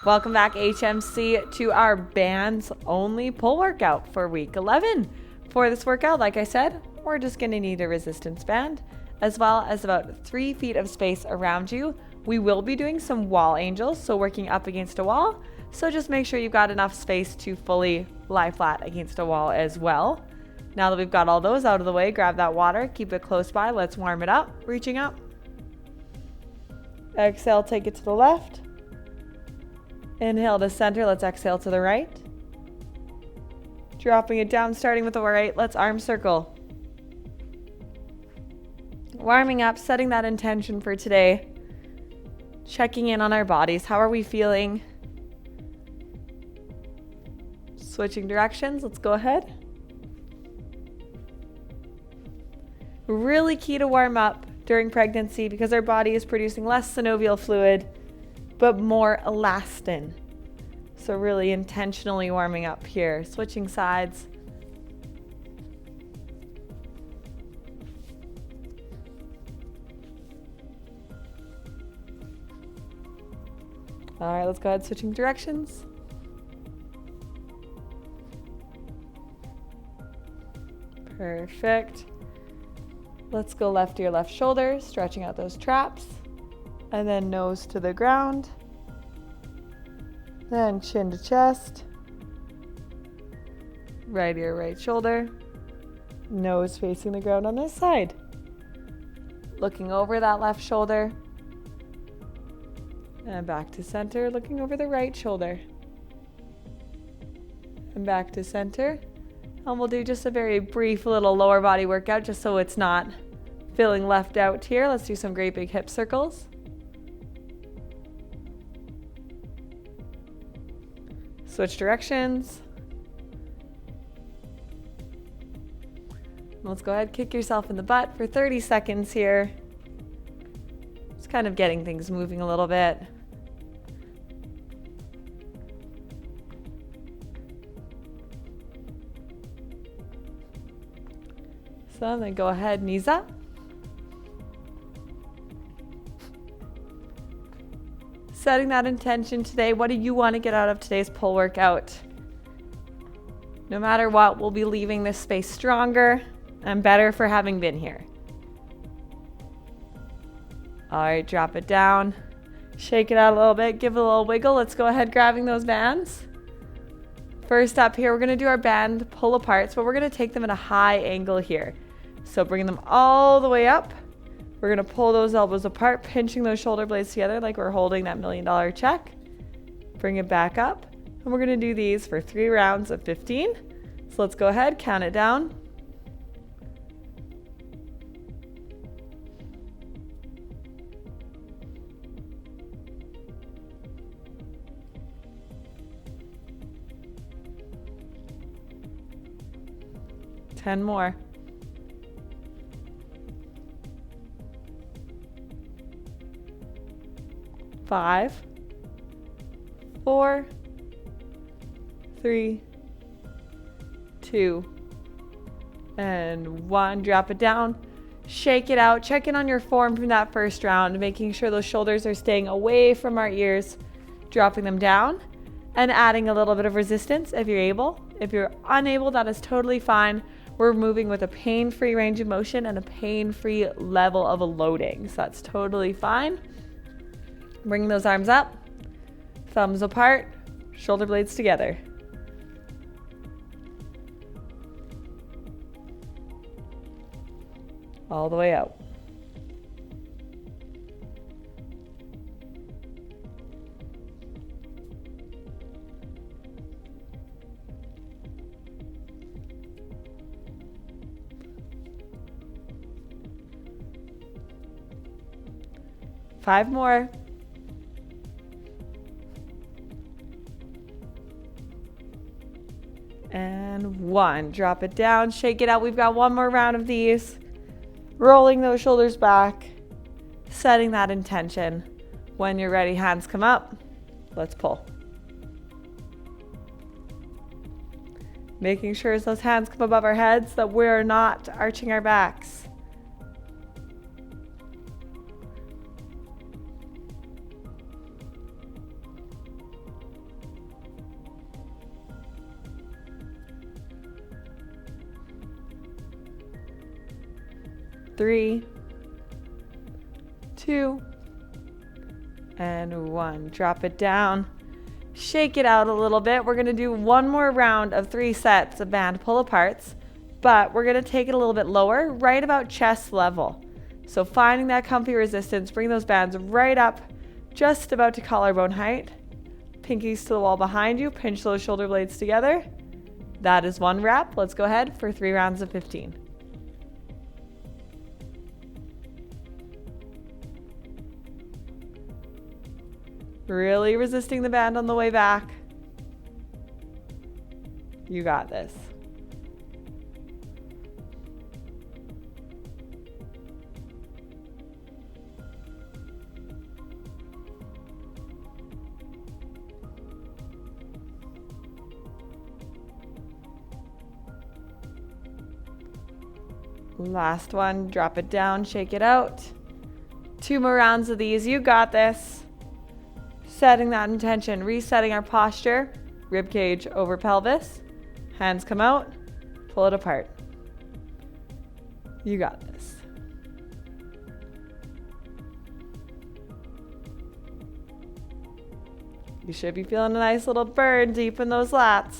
Welcome back, HMC, to our bands only pull workout for week 11. For this workout, like I said, we're just going to need a resistance band as well as about 3 feet of space around you. We will be doing some wall angels, so working up against a wall. So just make sure you've got enough space to fully lie flat against a wall as well. Now that we've got all those out of the way, grab that water, keep it close by. Let's warm it up, reaching up. Exhale, take it to the left. Inhale to center, let's exhale to the right. Dropping it down, starting with the right, let's arm circle. Warming up, setting that intention for today. Checking in on our bodies, how are we feeling? Switching directions, let's go ahead. Really key to warm up during pregnancy because our body is producing less synovial fluid, but more elastin. So really intentionally warming up here, switching sides. All right, let's go ahead, switching directions. Perfect. Let's go left ear, left shoulder, stretching out those traps. And then nose to the ground. Then chin to chest. Right ear, right shoulder. Nose facing the ground on this side. Looking over that left shoulder. And back to center, looking over the right shoulder. And back to center. And we'll do just a very brief little lower body workout just so it's not feeling left out here. Let's do some great big hip circles. Switch directions. Let's go ahead, kick yourself in the butt for 30 seconds here. Just kind of getting things moving a little bit. So then go ahead, knees up. Setting that intention today. What do you want to get out of today's pull workout? No matter what, we'll be leaving this space stronger and better for having been here. All right, drop it down. Shake it out a little bit. Give it a little wiggle. Let's go ahead, grabbing those bands. First up here, we're going to do our band pull aparts, but we're going to take them at a high angle here. So bringing them all the way up. We're going to pull those elbows apart, pinching those shoulder blades together like we're holding that $1 million check. Bring it back up. And we're going to do these for 3 rounds of 15. So let's go ahead, count it down. Ten more. 5, 4, 3, 2, and 1. Drop it down. Shake it out. Check in on your form from that first round, making sure those shoulders are staying away from our ears, dropping them down, and adding a little bit of resistance if you're able. If you're unable, that is totally fine. We're moving with a pain-free range of motion and a pain-free level of loading, so that's totally fine. Bring those arms up, thumbs apart, shoulder blades together. All the way out. Five more. And 1. Drop it down, shake it out. We've got one more round of these. Rolling those shoulders back, setting that intention. When you're ready, hands come up. Let's pull. Making sure as those hands come above our heads that we're not arching our backs. 3, 2, and 1. Drop it down. Shake it out a little bit. We're going to do one more round of 3 sets of band pull aparts, but we're going to take it a little bit lower, right about chest level. So finding that comfy resistance, bring those bands right up, just about to collarbone height. Pinkies to the wall behind you, pinch those shoulder blades together. That is 1 rep. Let's go ahead for 3 rounds of 15. Really resisting the band on the way back. You got this. Last one, drop it down, shake it out. 2 more rounds of these, you got this. Setting that intention, resetting our posture, rib cage over pelvis, hands come out, pull it apart. You got this. You should be feeling a nice little burn deep in those lats.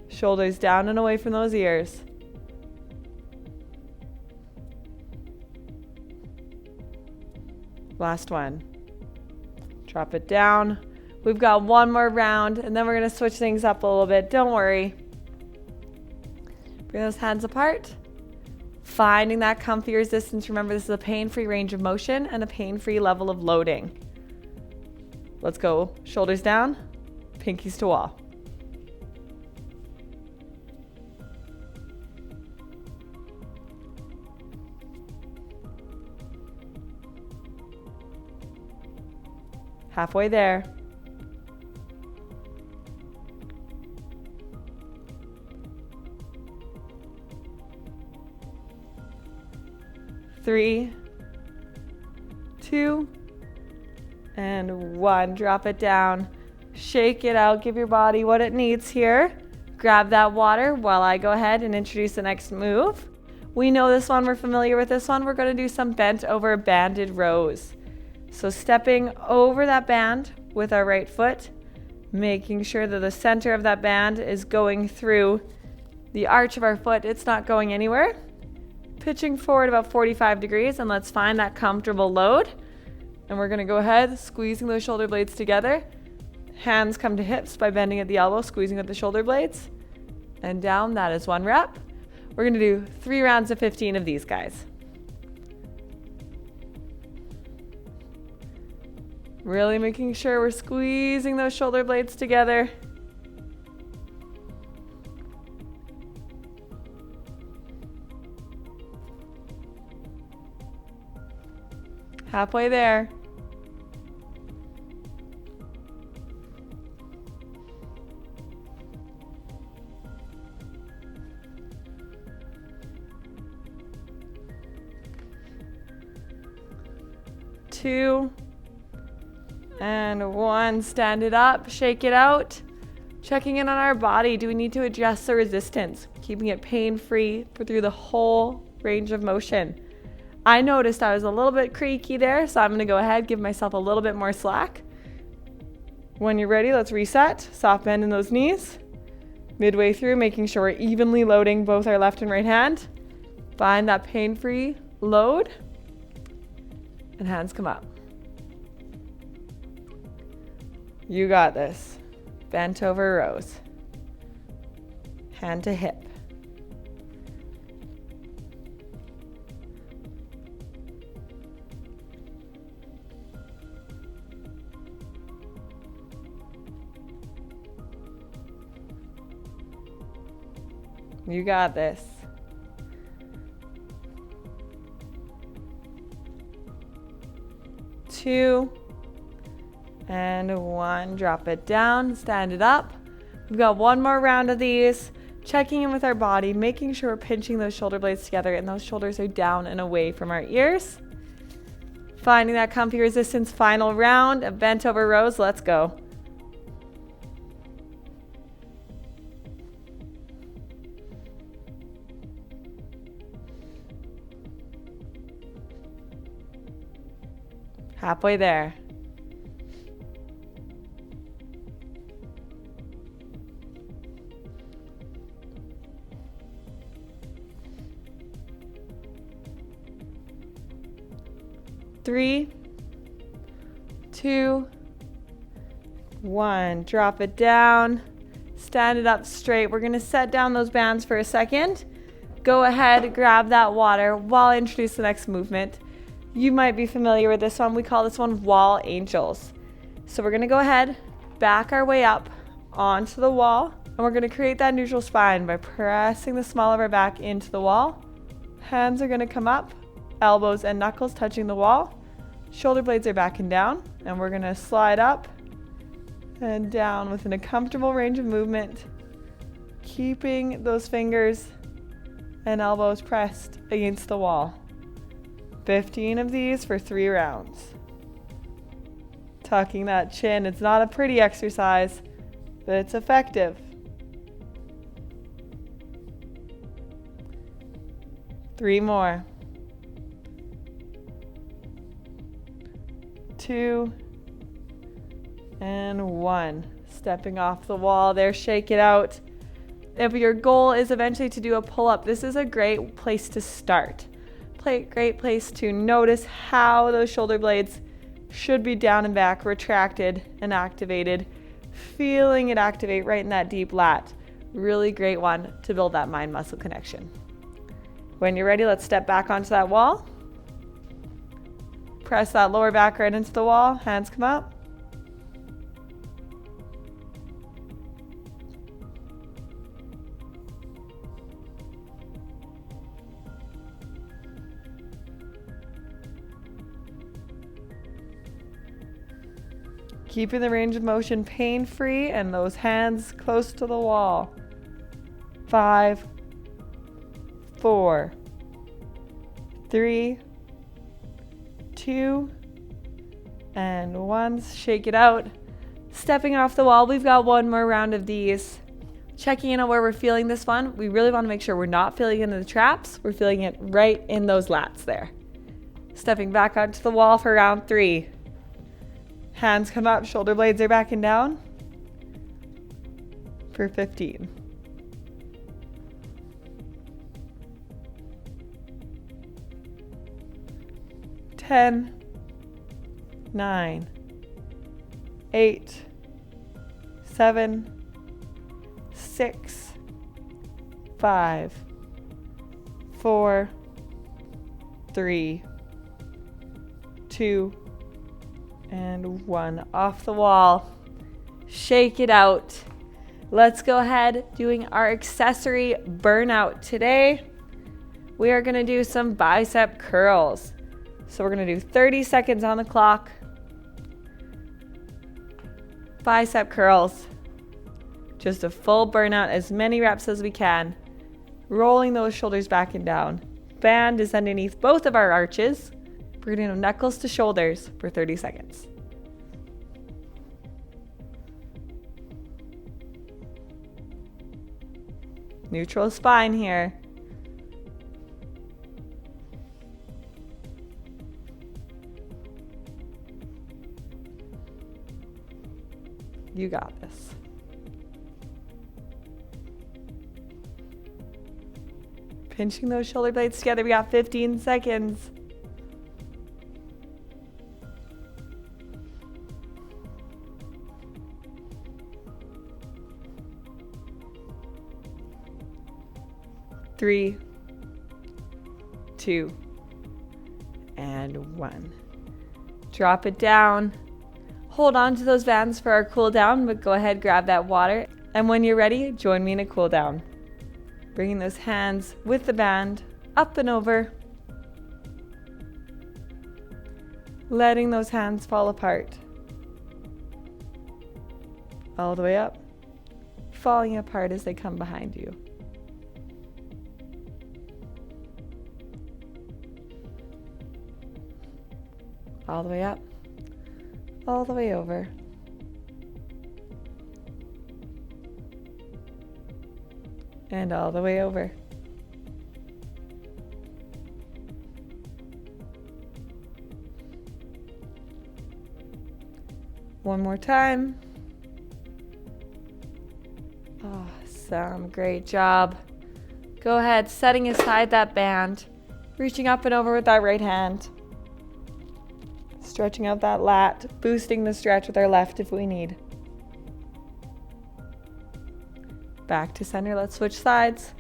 Shoulders down and away from those ears. Last one. Drop it down. We've got 1 more round, and then we're going to switch things up a little bit. Don't worry. Bring those hands apart. Finding that comfy resistance. Remember, this is a pain-free range of motion and a pain-free level of loading. Let's go. Shoulders down, pinkies to wall. Halfway there. Three, 2, and 1. Drop it down. Shake it out. Give your body what it needs here. Grab that water while I go ahead and introduce the next move. We know this one. We're familiar with this one. We're going to do some bent over banded rows. So stepping over that band with our right foot, making sure that the center of that band is going through the arch of our foot. It's not going anywhere. Pitching forward about 45 degrees, and let's find that comfortable load. And we're going to go ahead, squeezing those shoulder blades together. Hands come to hips by bending at the elbow, squeezing at the shoulder blades. And down, that is 1 rep. We're going to do 3 rounds of 15 of these guys. Really making sure we're squeezing those shoulder blades together. Halfway there. Two. And 1, stand it up, shake it out. Checking in on our body. Do we need to adjust the resistance? Keeping it pain-free through the whole range of motion. I noticed I was a little bit creaky there, so I'm going to go ahead, give myself a little bit more slack. When you're ready, let's reset. Soft bend in those knees. Midway through, making sure we're evenly loading both our left and right hand. Find that pain-free load. And hands come up. You got this. Bent over rows. Hand to hip. You got this. Two. And 1, drop it down, stand it up. We've got 1 more round of these. Checking in with our body, making sure we're pinching those shoulder blades together and those shoulders are down and away from our ears. Finding that comfy resistance, final round of bent over rows. Let's go. Halfway there. Three, two, one. Drop it down. Stand it up straight. We're going to set down those bands for a second. Go ahead, grab that water while I introduce the next movement. You might be familiar with this one. We call this one wall angels. So we're going to go ahead, back our way up onto the wall, and we're going to create that neutral spine by pressing the small of our back into the wall. Hands are going to come up, elbows and knuckles touching the wall. Shoulder blades are back and down, and we're going to slide up and down within a comfortable range of movement, keeping those fingers and elbows pressed against the wall. 15 of these for 3 rounds. Tucking that chin. It's not a pretty exercise, but it's effective. 3 more. 2 and 1. Stepping off the wall there, shake it out. If your goal is eventually to do a pull-up, this is a great place to start. Great place to notice how those shoulder blades should be down and back, retracted and activated. Feeling it activate right in that deep lat. Really great one to build that mind-muscle connection. When you're ready, let's step back onto that wall. Press that lower back right into the wall. Hands come up. Keeping the range of motion pain-free and those hands close to the wall. 5, 4, 3, 2, and 1. Shake it out. Stepping off the wall, we've got one more round of these. Checking in on where we're feeling this one. We really want to make sure we're not feeling it in the traps. We're feeling it right in those lats there. Stepping back onto the wall for round 3. Hands come up, shoulder blades are back and down for 15. 10, 9, 8, 7, 6, 5, 4, 3, 2, and 1. Off the wall. Shake it out. Let's go ahead doing our accessory burnout today. We are going to do some bicep curls. So we're going to do 30 seconds on the clock. Bicep curls. Just a full burnout, as many reps as we can. Rolling those shoulders back and down. Band is underneath both of our arches. We're going to do knuckles to shoulders for 30 seconds. Neutral spine here. You got this. Pinching those shoulder blades together. We got 15 seconds. Three, 2, and 1. Drop it down. Hold on to those bands for our cool down, but go ahead, grab that water. And when you're ready, join me in a cool down. Bringing those hands with the band up and over. Letting those hands fall apart. All the way up. Falling apart as they come behind you. All the way up, all the way over. And all the way over. One more time. Awesome. Great job. Go ahead, setting aside that band, reaching up and over with that right hand, stretching out that lat, boosting the stretch with our left if we need. Back to center. Let's switch sides.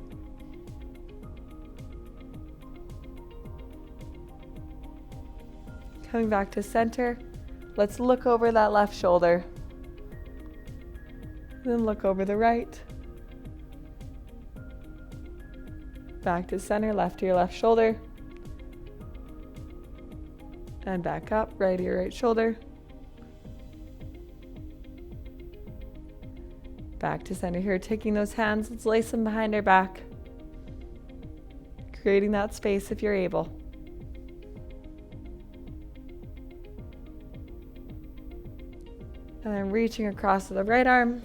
Coming back to center. Let's look over that left shoulder. Then look over the right. Back to center, left to your left shoulder. And back up, right to your right shoulder. Back to center here, taking those hands, let's lace them behind our back. Creating that space if you're able. And then reaching across to the right arm.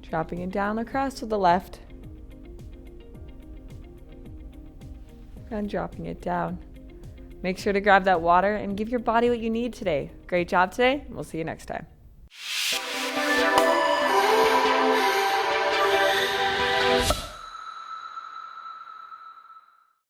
Dropping it down across to the left. And dropping it down. Make sure to grab that water and give your body what you need today. Great job today, and we'll see you next time.